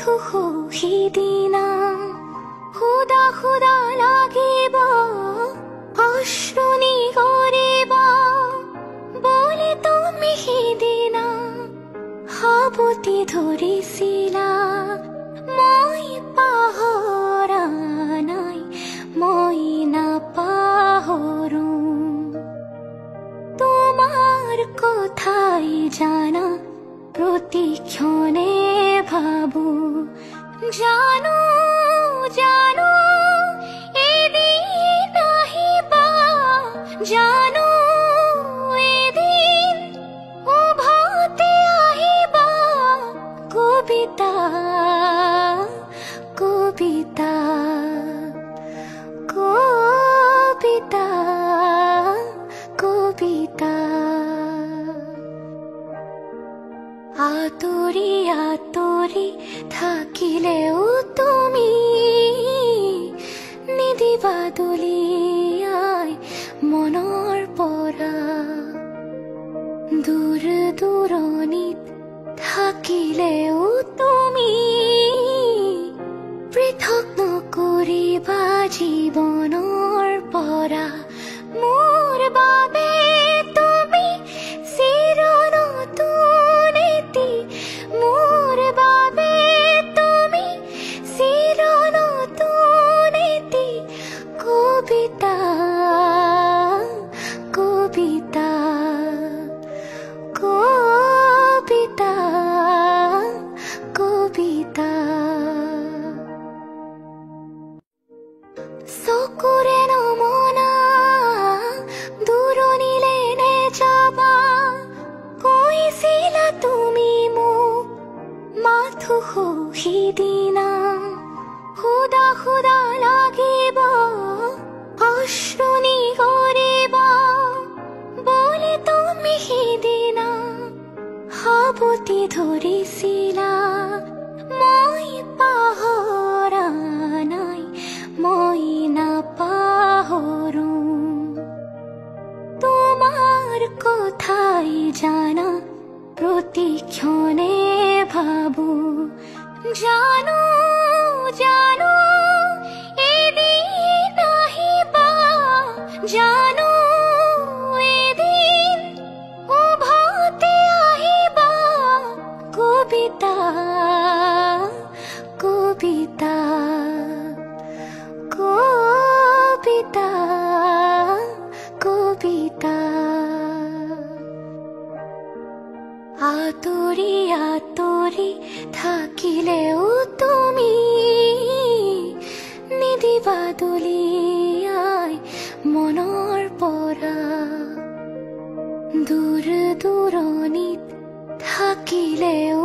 মাথো সিদিনা খুদা খুদা লাগিব অশ্ৰুনি কৰিব বুলি তুমি সিদিনা সাৱটি ধৰিছিলা। মই পাহৰা নাই, মই নাপাহৰো তোমাৰ কথাই জানা প্ৰতিক্ষণে ভাবো। জানো জানো এদিন আহিবা, জানো এদিন উভতি আহিবা। কবিতা কবিতা কবিতা কবিতা। আঁতৰি আঁতৰি থাকিলেও তুমি নিদিবা দলিয়াই মনৰ পৰা। দূৰ দূৰণিত থাকিলেও তুমি পৃথক নকৰিবা জীৱনৰ পৰা। মোৰ বাবে তুমি চিৰনতুন এটি, মোৰ বাবে তুমি চিৰনতুন এটি কবিতা কবিতা কবিতা কবিতা। চকুৰে নমনা দূৰণিলে নেযাবা, কৈছিলা তুমি মোক মাথো সিদিনা খুদা খুদা লাগিব অশ্ৰুনি কৰিব বুলি তুমি সিদিনা সাৱটি ধৰিছিলা। মই পাহৰা নাই, মই নাপাহৰো তোমাৰ কথাই জানা প্ৰতিক্ষণে ভাবো। জানো জানো এদিন আহিবা, জানো এদিন উভতি আহিবা। কবিতা কবিতা কবিতা কবিতা। আঁতৰি আঁতৰি থাকিলেও তুমি নিদিবা দলিয়াই মনৰ পৰা। দূৰ দূৰণিত থাকিলেও